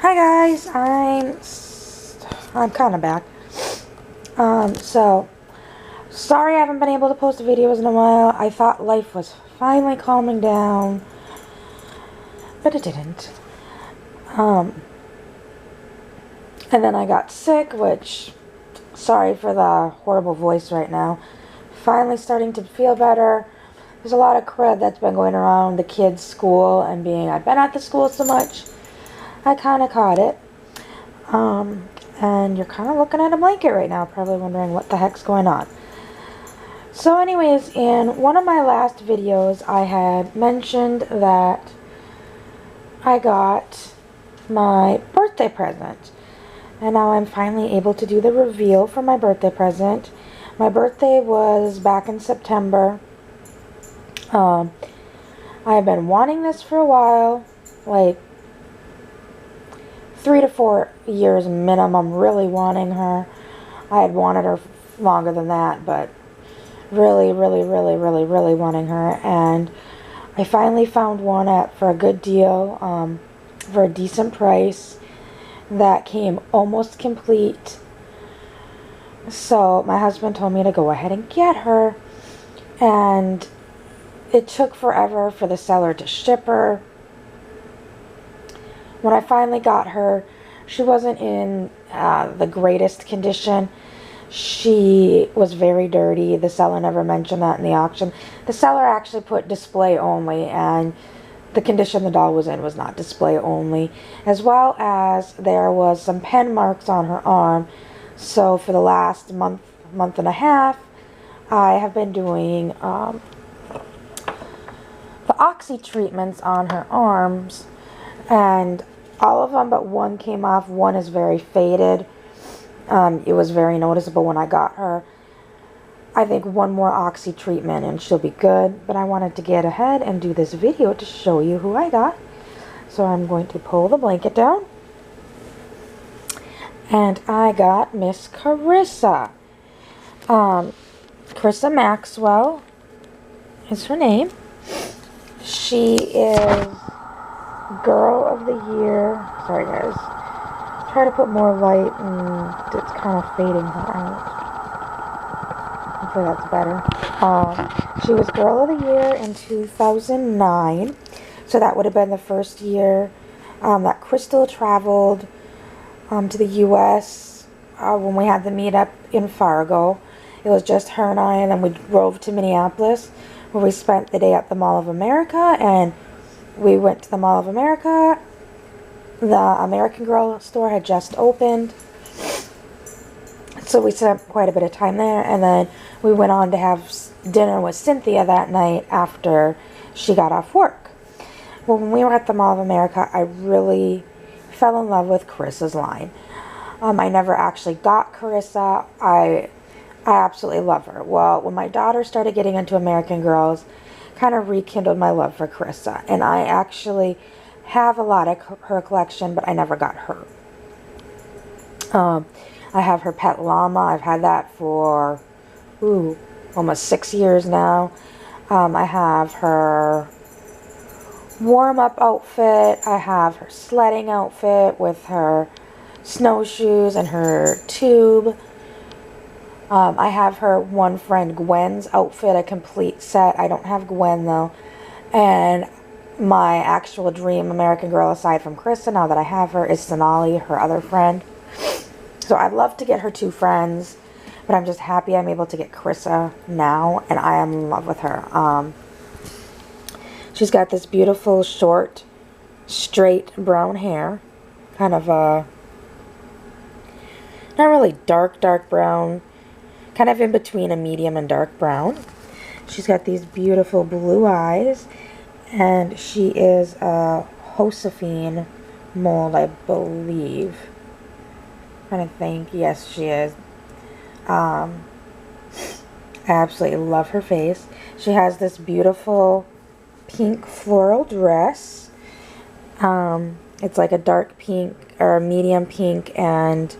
Hi guys, I'm kind of back. So sorry I haven't been able to post videos in a while. I thought life was finally calming down, but it didn't. And then I got sick, which, sorry for the horrible voice right now. Finally starting to feel better. There's a lot of crud that's been going around the kids' school, and being I've been at the school so much, I kind of caught it. And you're kind of looking at a blanket right now, probably wondering what the heck's going on. So anyways, in one of my last videos, I had mentioned that I got my birthday present. And now I'm finally able to do the reveal for my birthday present. My birthday was back in September. I have been wanting this for a while, like 3 to 4 years minimum, really wanting her. I had wanted her longer than that, but really wanting her. And I finally found one for a good deal, for a decent price, that came almost complete. So my husband told me to go ahead and get her, and it took forever for the seller to ship her. When I finally got her, she wasn't in the greatest condition. She was very dirty. The seller never mentioned that in the auction. The seller actually put display only, and the condition the doll was in was not display only. As well as there was some pen marks on her arm. So for the last month and a half, I have been doing the oxy treatments on her arms, and all of them but one came off. One is very faded. It was very noticeable when I got her. I think one more oxy treatment and she'll be good, but I wanted to get ahead and do this video to show you who I got. So I'm going to pull the blanket down, and I got Miss Carissa. Carissa Maxwell is her name. She is Girl of the Year. Sorry guys, try to put more light and it's kind of fading her out. Hopefully that's better. She was Girl of the Year in 2009, so that would have been the first year that Crystal traveled to the US when we had the meetup in Fargo. It was just her and I, and then we drove to Minneapolis, where we spent the day at the Mall of America. And we went to the Mall of America. The American Girl store had just opened, so we spent quite a bit of time there. And then we went on to have dinner with Cynthia that night after she got off work. Well, when we were at the Mall of America, I really fell in love with Carissa's line. I never actually got Carissa. I absolutely love her. Well, when my daughter started getting into American Girls, kind of rekindled my love for Carissa. And I actually have a lot of her collection, but I never got her. I have her pet llama. I've had that for almost 6 years now. I have her warm-up outfit. I have her sledding outfit with her snowshoes and her tube. I have her one friend Gwen's outfit, a complete set. I don't have Gwen though. And my actual dream American Girl, aside from Carissa, now that I have her, is Sonali, her other friend. So I'd love to get her 2 friends, but I'm just happy I'm able to get Carissa now, and I am in love with her. She's got this beautiful short, straight brown hair, kind of not really dark brown, kind of in between a medium and dark brown. She's got these beautiful blue eyes, and she is a Josephine mold, I believe. I'm trying to think. Yes, she is. I absolutely love her face. She has this beautiful pink floral dress. It's like a dark pink or a medium pink, and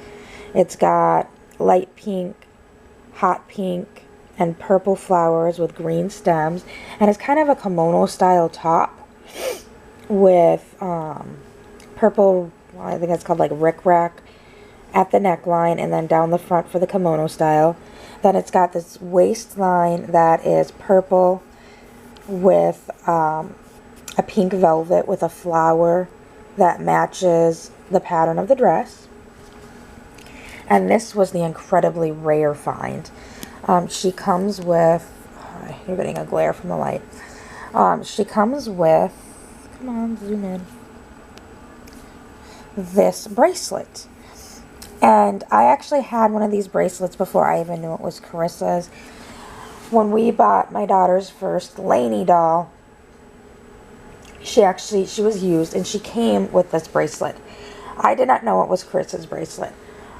it's got light pink, hot pink, and purple flowers with green stems, and it's kind of a kimono style top with purple well, I think it's called like rickrack at the neckline, and then down the front for the kimono style. Then it's got this waistline that is purple with a pink velvet with a flower that matches the pattern of the dress. And this was the incredibly rare find. She comes with, you're getting a glare from the light. She comes with, come on, zoom in, this bracelet. And I actually had one of these bracelets before I even knew it was Carissa's. When we bought my daughter's first Lainey doll, she was used, and she came with this bracelet. I did not know it was Carissa's bracelet.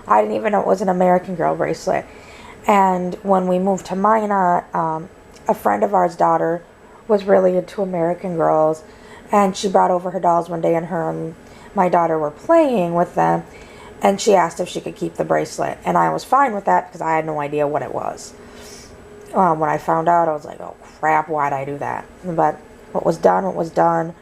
I didn't even know it was an American Girl bracelet. And when we moved to Minot, a friend of ours' daughter was really into American Girls, and she brought over her dolls one day, and her and my daughter were playing with them, and she asked if she could keep the bracelet, and I was fine with that because I had no idea what it was. When I found out, I was like, oh crap, why'd I do that? But what was done, was done.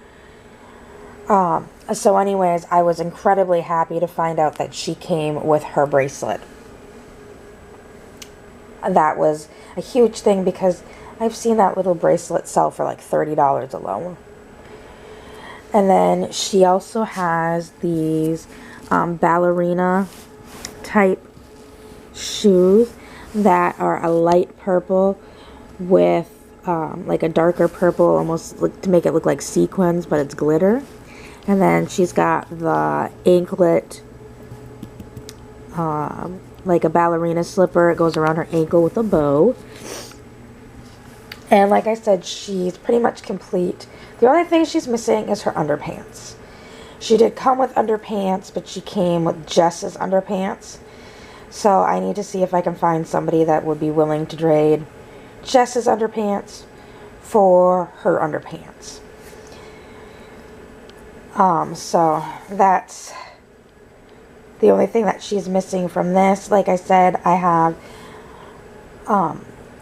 So anyways, I was incredibly happy to find out that she came with her bracelet. That was a huge thing because I've seen that little bracelet sell for like $30 alone. And then she also has these ballerina type shoes that are a light purple with like a darker purple, almost to make it look like sequins, but it's glitter. And then she's got the anklet, like a ballerina slipper. It goes around her ankle with a bow. And like I said, she's pretty much complete. The only thing she's missing is her underpants. She did come with underpants, but she came with Jess's underpants. So I need to see if I can find somebody that would be willing to trade Jess's underpants for her underpants. So that's the only thing that she's missing from this. Like I said, I have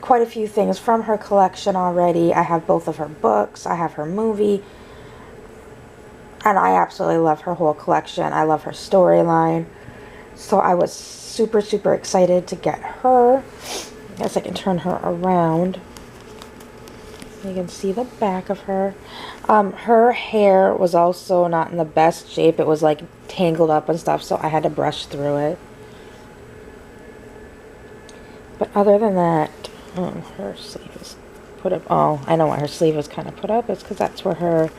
quite a few things from her collection already. I have both of her books. I have her movie. And I absolutely love her whole collection. I love her storyline. So I was super, super excited to get her. I guess I can turn her around. You can see the back of her. Her hair was also not in the best shape. It was like tangled up and stuff, so I had to brush through it. But other than that, her sleeve is put up. Oh, I know why her sleeve is kind of put up. It's because that's where her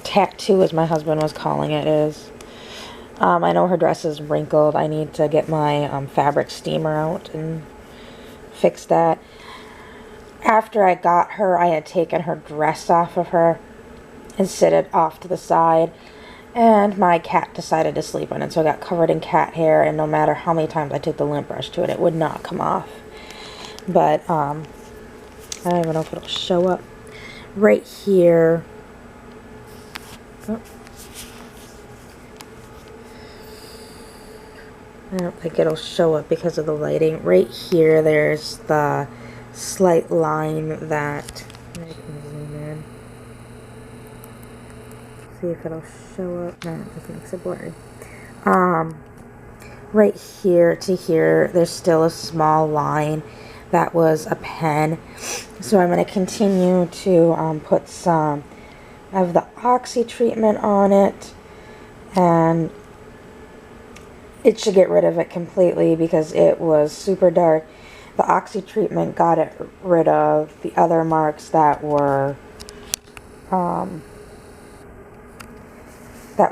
tattoo, as my husband was calling it, is. I know her dress is wrinkled. I need to get my fabric steamer out and fix that. After I got her, I had taken her dress off of her and set it off to the side, and my cat decided to sleep on it, so I got covered in cat hair, and no matter how many times I took the lint brush to it, it would not come off. But I don't even know if it'll show up right here. Oh. I don't think it'll show up because of the lighting. Right here, there's the slight line that, I can zoom in, see if it'll show up. No, it just makes it blurry. Right here to here, there's still a small line that was a pen. So I'm going to continue to put some of the Oxy treatment on it, and it should get rid of it completely because it was super dark. The Oxy treatment got it rid of the other marks that were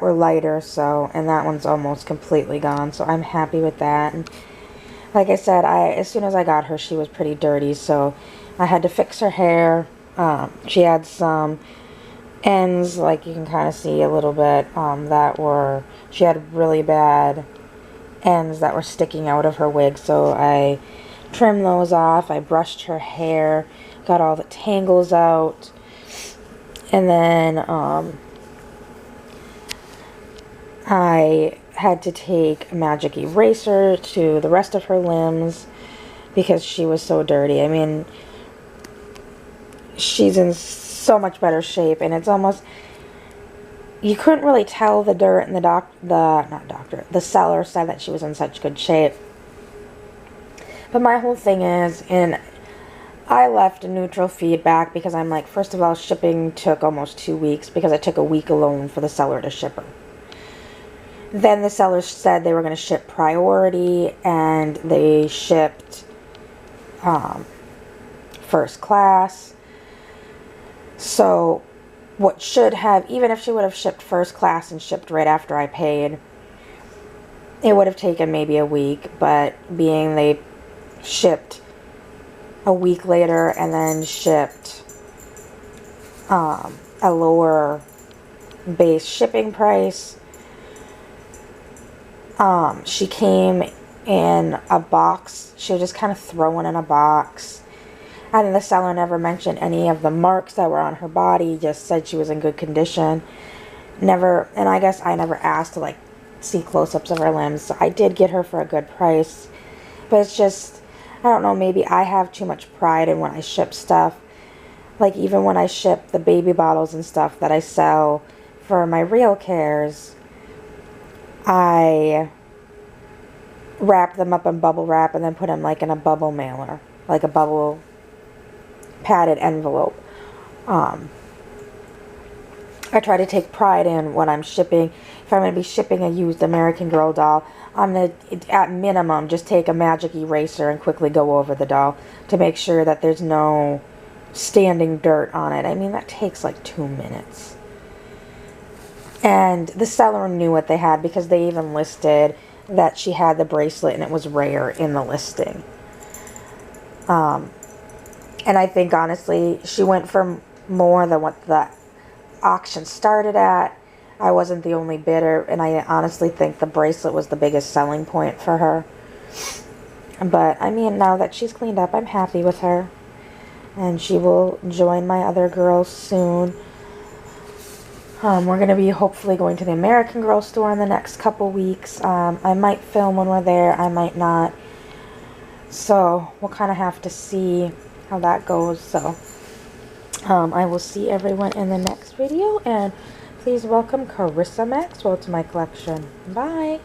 lighter, so, and that one's almost completely gone, so I'm happy with that. And like I said, as soon as I got her, she was pretty dirty, so I had to fix her hair. She had some ends, like you can kind of see a little bit, she had really bad ends that were sticking out of her wig, so I trimmed those off. I brushed her hair, got all the tangles out, and then I had to take a magic eraser to the rest of her limbs because she was so dirty. I mean, she's in so much better shape, and it's almost, you couldn't really tell the dirt, and the seller said that she was in such good shape. But my whole thing is, and I left a neutral feedback because I'm like, first of all, shipping took almost 2 weeks because it took a week alone for the seller to ship her. Then the sellers said they were going to ship priority, and they shipped first class. So what should have, even if she would have shipped first class and shipped right after I paid, it would have taken maybe a week. But being they shipped a week later and then shipped a lower base shipping price, she came in a box. She was just kind of thrown in a box. And the seller never mentioned any of the marks that were on her body. Just said she was in good condition. Never, and I guess I never asked to like see close-ups of her limbs. So I did get her for a good price. But it's just, I don't know, maybe I have too much pride in when I ship stuff. Like even when I ship the baby bottles and stuff that I sell for my Real Cares, I wrap them up in bubble wrap and then put them like in a bubble mailer, like a bubble padded envelope. I try to take pride in when I'm shipping. If I'm going to be shipping a used American Girl doll, I'm going to, at minimum, just take a magic eraser and quickly go over the doll to make sure that there's no standing dirt on it. I mean, that takes like 2 minutes. And the seller knew what they had because they even listed that she had the bracelet and it was rare in the listing. And I think, honestly, she went for more than what the auction started at. I wasn't the only bidder, and I honestly think the bracelet was the biggest selling point for her. But, I mean, now that she's cleaned up, I'm happy with her. And she will join my other girls soon. We're going to be hopefully going to the American Girl store in the next couple weeks. I might film when we're there. I might not. So we'll kind of have to see how that goes. So I will see everyone in the next video. And please welcome Carissa Maxwell to my collection. Bye.